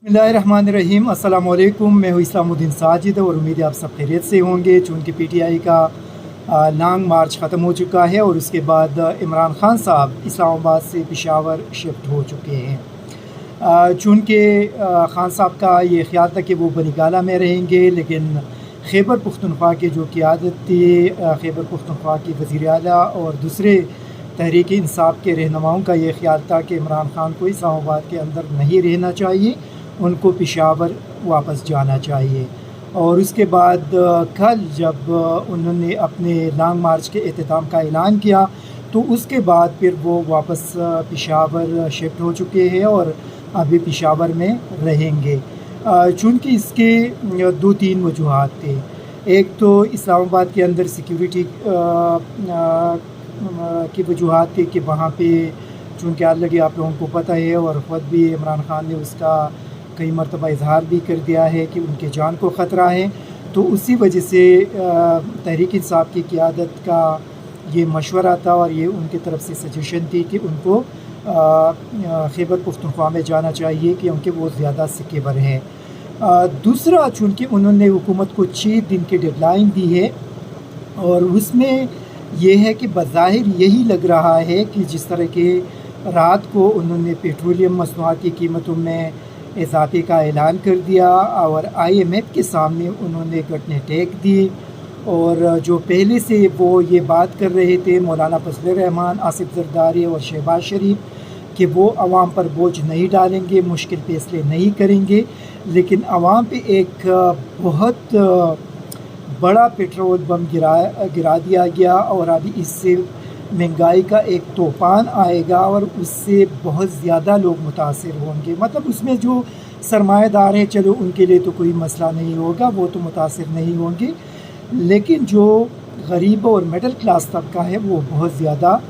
बिस्मिल्लाहिर्रहमानिर्रहीम। अस्सलाम वालेकुम। मैं हूँ इस्लामुद्दीन साजिद और उम्मीद है आप सब खैरियत से होंगे। चूँकि पीटीआई का लॉन्ग मार्च ख़त्म हो चुका है और उसके बाद इमरान खान साहब इस्लामाबाद से पेशावर शिफ्ट हो चुके हैं। चूँकि खान साहब का ये ख्याल था कि वो बनीगाला में रहेंगे, लेकिन खैबर पख्तूनख्वा की जो क़ियादत थी, खैबर पख्तूनख्वा की वज़ीर आला और दूसरे तहरीक इंसाफ के रहनुमाओं का ये ख्याल था कि इमरान खान को इस्लामाबाद के अंदर नहीं रहना चाहिए, उनको पेशावर वापस जाना चाहिए। और उसके बाद कल जब उन्होंने अपने लॉन्ग मार्च के एहतमाम का ऐलान किया तो उसके बाद फिर वो वापस पेशावर शिफ्ट हो चुके हैं और अभी पेशावर में रहेंगे। चूँकि इसके दो तीन वजूहात थे। एक तो इस्लामाबाद के अंदर सिक्योरिटी की वजूहात थी कि वहाँ पे चूँकि आग लगी, आप लोगों को पता है, और ख़ुद भी इमरान खान ने उसका कई मरतबा इजहार भी कर दिया है कि उनके जान को ख़तरा है। तो उसी वजह से तहरीक इंसाफ की क़ियादत का ये मशवरा था और ये उनकी तरफ से सजेशन थी कि उनको खैबर पख्तूनख्वा में जाना चाहिए क्योंकि वो ज़्यादा सिक्योर है। दूसरा, चूँकि उन्होंने हुकूमत को 6 दिन की डेडलाइन दी है और उसमें ये है कि बज़ाहिर यही लग रहा है कि जिस तरह के रात को उन्होंने पेट्रोलियम मसनूआत की कीमतों में इजाफे का ऐलान कर दिया और IMF के सामने उन्होंने घटने टेक दी, और जो पहले से वो ये बात कर रहे थे मौलाना फजल रहमान, आसिफ जरदारी और शहबाज शरीफ कि वो आवाम पर बोझ नहीं डालेंगे, मुश्किल फैसले नहीं करेंगे, लेकिन आवाम पे एक बहुत बड़ा पेट्रोल बम गिरा दिया गया और अभी इससे महंगाई का एक तूफ़ान आएगा और उससे बहुत ज़्यादा लोग मुतासिर होंगे। मतलब उसमें जो सरमाएदार हैं, चलो उनके लिए तो कोई मसला नहीं होगा, वो तो मुतासिर नहीं होंगे, लेकिन जो गरीब और मिडिल क्लास तबका है वो बहुत ज़्यादा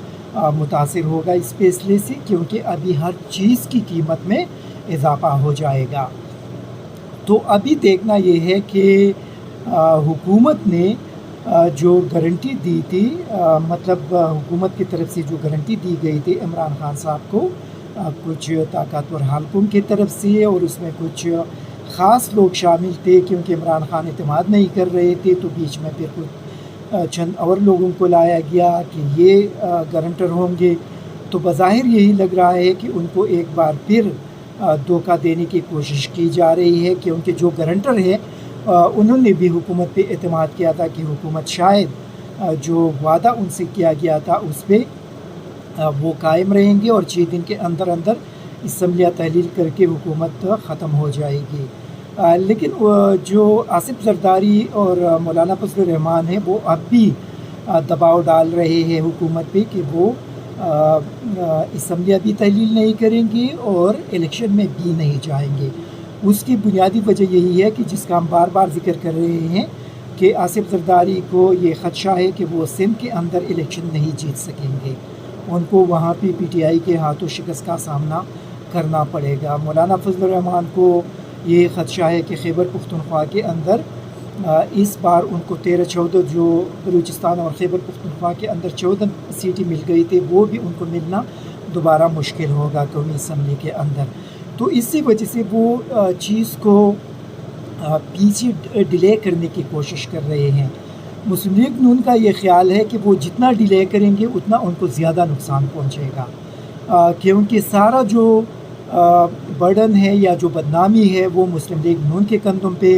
मुतासिर होगा इस फैसले से, क्योंकि अभी हर चीज़ की कीमत में इजाफ़ा हो जाएगा। तो अभी देखना ये है कि हुकूमत ने जो गारंटी दी थी, मतलब हुकूमत की तरफ से जो गारंटी दी गई थी इमरान खान साहब को कुछ ताकतवर हलकों की तरफ से, और उसमें कुछ ख़ास लोग शामिल थे क्योंकि इमरान खान इत्मीनान नहीं कर रहे थे, तो बीच में फिर कुछ चंद और लोगों को लाया गया कि ये गारंटर होंगे। तो बज़ाहिर यही लग रहा है कि उनको एक बार फिर धोखा देने की कोशिश की जा रही है, क्योंकि जो गारंटर है उन्होंने भी हुकूमत पे एतमाद किया था कि हुकूमत शायद जो वादा उनसे किया गया था उस पर वो कायम रहेंगे और 6 दिन के अंदर अंदर इसम्बलियाँ तहलील करके हुकूमत ख़त्म हो जाएगी। लेकिन जो आसिफ जरदारी और मौलाना फजल रहमान हैं वो अब भी दबाव डाल रहे हैं हुकूमत पे कि वो इसम्बलियाँ भी तहलील नहीं करेंगे और इलेक्शन में भी नहीं जाएंगे। उसकी बुनियादी वजह यही है कि जिसका हम बार बार जिक्र कर रहे हैं कि आसिफ जरदारी को ये ख़दशा है कि वो सिंध के अंदर इलेक्शन नहीं जीत सकेंगे, उनको वहाँ पे PTI के हाथों शिकस्त का सामना करना पड़ेगा। मौलाना फजल रहमान को ये ख़दशा है कि खैबर पख्तूनख्वा के अंदर इस बार उनको 13-14 जो बलूचिस्तान और खैबर पख्तूनख्वा के अंदर 14 सीटें मिल गई थी, वो भी उनको मिलना दोबारा मुश्किल होगा कौमी असम्बली के अंदर। तो इसी वजह से वो चीज़ को पीछे डिले करने की कोशिश कर रहे हैं। मुस्लिम लीग नून का ये ख्याल है कि वो जितना डिले करेंगे उतना उनको ज़्यादा नुकसान पहुँचेगा, क्योंकि सारा जो बर्डन है या जो बदनामी है वो मुस्लिम लीग नून के कंधों पे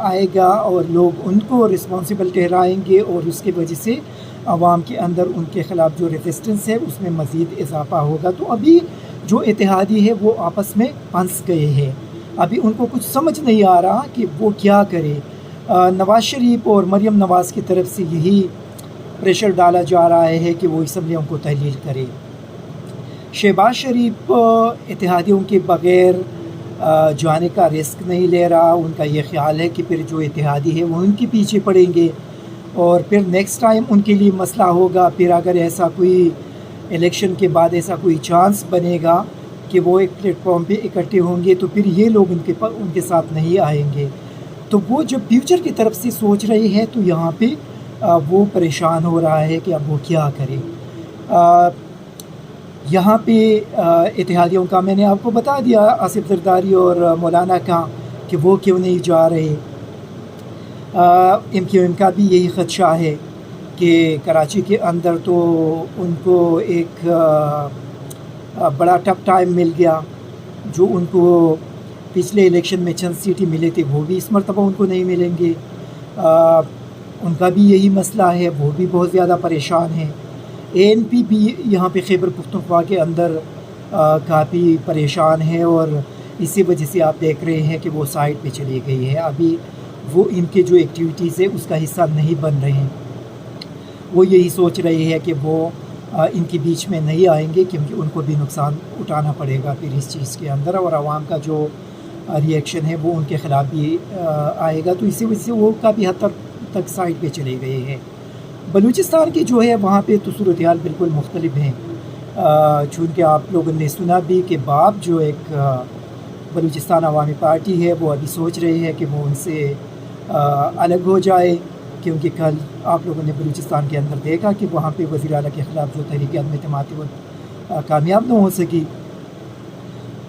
आएगा और लोग उनको रिस्पॉन्सिबल ठहराएंगे और उसकी वजह से आवाम के अंदर उनके ख़िलाफ़ जो रेजिस्टेंस है उसमें मज़ीद इजाफ़ा होगा। तो अभी जो इत्तेहादी है वो आपस में फंस गए हैं, अभी उनको कुछ समझ नहीं आ रहा कि वो क्या करे। नवाज़ शरीफ और मरियम नवाज़ की तरफ से यही प्रेशर डाला जा रहा है कि वो इसम्बलियों को तहलील करे। शहबाज शरीफ इत्तेहादियों के बग़ैर जाने का रिस्क नहीं ले रहा, उनका ये ख्याल है कि फिर जो इत्तेहादी है वो उनके पीछे पड़ेंगे और फिर नेक्स्ट टाइम उनके लिए मसला होगा। फिर अगर ऐसा कोई इलेक्शन के बाद ऐसा कोई चांस बनेगा कि वो एक प्लेटफॉर्म पे इकट्ठे होंगे तो फिर ये लोग उनके साथ नहीं आएंगे। तो वो जब फ्यूचर की तरफ से सोच रहे हैं तो यहाँ पे वो परेशान हो रहा है कि अब वो क्या करे। यहाँ पे इत्तेहादियों का मैंने आपको बता दिया, आसिफ जरदारी और मौलाना का, कि वो क्यों नहीं जा रहे। MQM का भी यही ख़दशा है कि कराची के अंदर तो उनको एक बड़ा टफ टाइम मिल गया। जो उनको पिछले इलेक्शन में चंद सीटें मिले थे वो भी इस मरतबा उनको नहीं मिलेंगे। उनका भी यही मसला है, वो भी बहुत ज़्यादा परेशान हैं। ANP भी यहाँ पे खैबर पख्तूनख्वा के अंदर काफ़ी परेशान है और इसी वजह से आप देख रहे हैं कि वो साइड पे चली गई है। अभी वो इनके जो एक्टिविटीज़ है उसका हिस्सा नहीं बन रहे हैं। वो यही सोच रहे हैं कि वो इनके बीच में नहीं आएंगे, क्योंकि उनको भी नुकसान उठाना पड़ेगा फिर इस चीज़ के अंदर, और आवाम का जो रिएक्शन है वो उनके ख़िलाफ़ भी आएगा। तो इसी वजह से वो काफ़ी हद तक साइड पे चले गए हैं। बलूचिस्तान की जो है वहाँ पे तो सूरत हाल बिल्कुल मुख्तलिफ है। चूँकि आप लोगों ने सुना भी कि बाप जो एक बलूचिस्तान अवामी पार्टी है वो अभी सोच रहे हैं कि वो उनसे अलग हो जाए, क्योंकि कल आप लोगों ने बलूचिस्तान के अंदर देखा कि वहाँ पे वज़ीर आला के ख़िलाफ़ जो तहरीक अदम एतमाद वो कामयाब न हो सकी।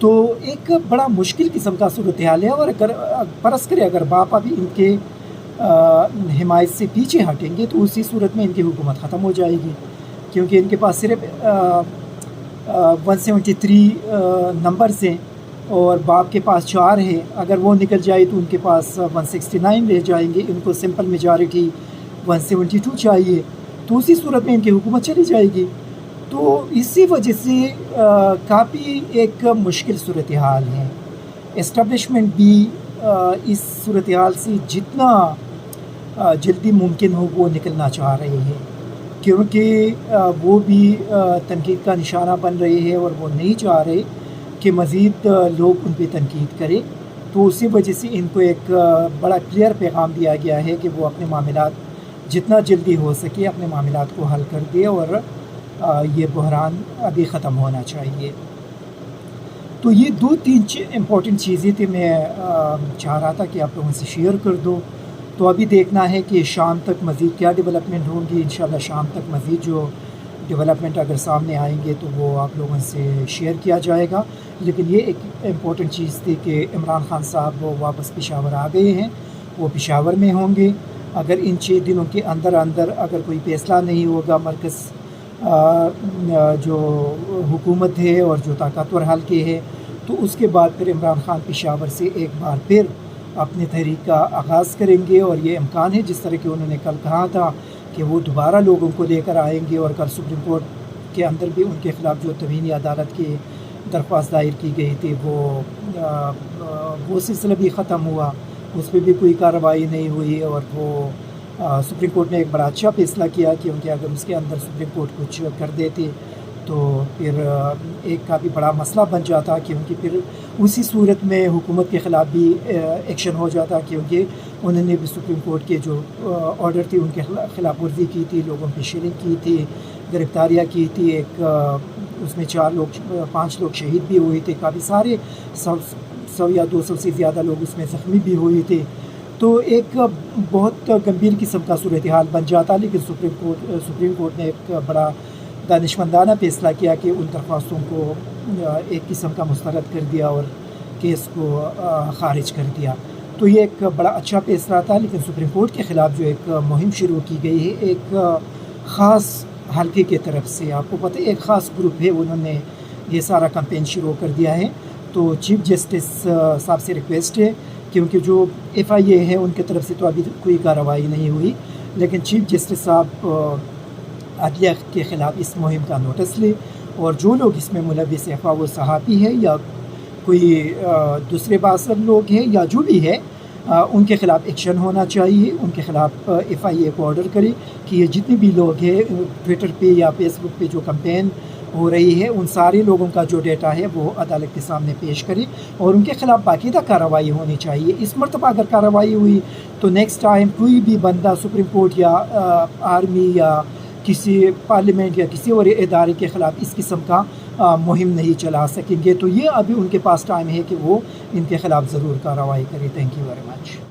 तो एक बड़ा मुश्किल किस्म का सूरत हाल है। और अगर फ़र्ज़ करें अगर बाप अभी इनके हिमायत से पीछे हटेंगे तो उसी सूरत में इनकी हुकूमत ख़त्म हो जाएगी, क्योंकि इनके पास सिर्फ 173 नंबर्स हैं और बाप के पास 4 है। अगर वो निकल जाए तो उनके पास 169 रह जाएंगे। इनको सिंपल मेजॉरिटी 172 चाहिए, तो उसी सूरत में इनकी हुकूमत चली जाएगी। तो इसी वजह से काफ़ी एक मुश्किल सूरत हाल है। एस्टेब्लिशमेंट भी इस सूरत हाल से जितना जल्दी मुमकिन हो वो निकलना चाह रहे हैं, क्योंकि वो भी तनकीद का निशाना बन रहे हैं और वो नहीं चाह रहे कि मज़ीद लोग उन पर तनकीद करें। तो उसी वजह से इनको एक बड़ा क्लियर पैगाम दिया गया है कि वो अपने मामलात जितना जल्दी हो सके अपने मामलात को हल कर दे और ये बहरान अभी ख़त्म होना चाहिए। तो ये 2-3 इम्पॉर्टेंट चीज़ें थी, मैं चाह रहा था कि आप लोगों से शेयर कर दूँ। तो अभी देखना है कि शाम तक मज़ीद क्या डेवलपमेंट होंगी। इंशाल्लाह शाम तक मज़ीद जो डेवलपमेंट अगर सामने आएंगे तो वो आप लोगों से शेयर किया जाएगा। लेकिन ये एक इम्पॉर्टेंट चीज़ थी कि इमरान खान साहब वो वापस पेशावर आ गए हैं, वो पेशावर में होंगे। अगर इन 6 दिनों के अंदर अंदर अगर कोई फ़ैसला नहीं होगा मरकज़ जो हुकूमत है और जो ताकतवर हल्के है, तो उसके बाद फिर इमरान खान पेशावर से एक बार फिर अपनी तहरीक का आगाज़ करेंगे। और ये इम्कान है, जिस तरह कि उन्होंने कल कहा था कि वो दोबारा लोगों को लेकर आएंगे। और कल सुप्रीम कोर्ट के अंदर भी उनके ख़िलाफ़ जो तवीनी अदालत की दरख्वास्त दायर की गई थी वो सिलसिला भी ख़त्म हुआ, उस पर भी कोई कार्रवाई नहीं हुई। और वो सुप्रीम कोर्ट ने एक बड़ा अच्छा फ़ैसला किया, क्योंकि अगर उसके अंदर सुप्रीम कोर्ट कुछ कर देती तो फिर एक काफ़ी बड़ा मसला बन जाता, क्योंकि फिर उसी सूरत में हुकूमत के ख़िलाफ़ भी एक्शन हो जाता, क्योंकि उन्होंने भी सुप्रीम कोर्ट के जो ऑर्डर थी उनके ख़िलाफ़ वर्जी की थी, लोगों की शेयरिंग की थी, गिरफ़्तारियाँ की थी। एक उसमें 5 लोग शहीद भी हुए थे, काफ़ी सारे 100 या 200 से ज़्यादा लोग उसमें ज़ख्मी भी हुए थे। तो एक बहुत गंभीर किस्म का सूरत हाल बन जाता। लेकिन सुप्रीम कोर्ट ने एक बड़ा दानिशमंदाना फ़ैसला किया कि उन दरख्वास्तों को एक किस्म का मुस्तरद कर दिया और केस को ख़ारिज कर दिया। तो ये एक बड़ा अच्छा फ़ैसला था। लेकिन सुप्रीम कोर्ट के ख़िलाफ़ जो एक मुहिम शुरू की गई है एक ख़ास हल्के की तरफ से, आपको पता है एक ख़ास ग्रुप है, उन्होंने ये सारा कैंपेन शुरू कर दिया है। तो चीफ़ जस्टिस साहब से रिक्वेस्ट है, क्योंकि जो FIA है उनकी तरफ से तो अभी कोई कार्रवाई नहीं हुई, लेकिन चीफ़ जस्टिस साहब अदलिया के ख़िलाफ़ इस मुहिम का नोटिस ले, और जो लोग इसमें मुलव्विस है, ख़्वाह वो सहाफ़ी है या कोई दूसरे बासर लोग हैं या जो भी है, उनके ख़िलाफ़ एक्शन होना चाहिए। उनके ख़िलाफ़ FIA को ऑर्डर करे कि ये जितने भी लोग हैं ट्विटर पे या फेसबुक पे जो कैंपेन हो रही है उन सारे लोगों का जो डेटा है वो अदालत के सामने पेश करे और उनके ख़िलाफ़ बाकायदा कार्रवाई होनी चाहिए। इस मरतबा अगर कार्रवाई हुई तो नेक्स्ट टाइम कोई भी बंदा सुप्रीम कोर्ट या आर्मी या किसी पार्लियामेंट या किसी और इदारे के ख़िलाफ़ इस किस्म का मुहिम नहीं चला सकेंगे। तो ये अभी उनके पास टाइम है कि वो इनके ख़िलाफ़ ज़रूर कार्रवाई करें। Thank you very much.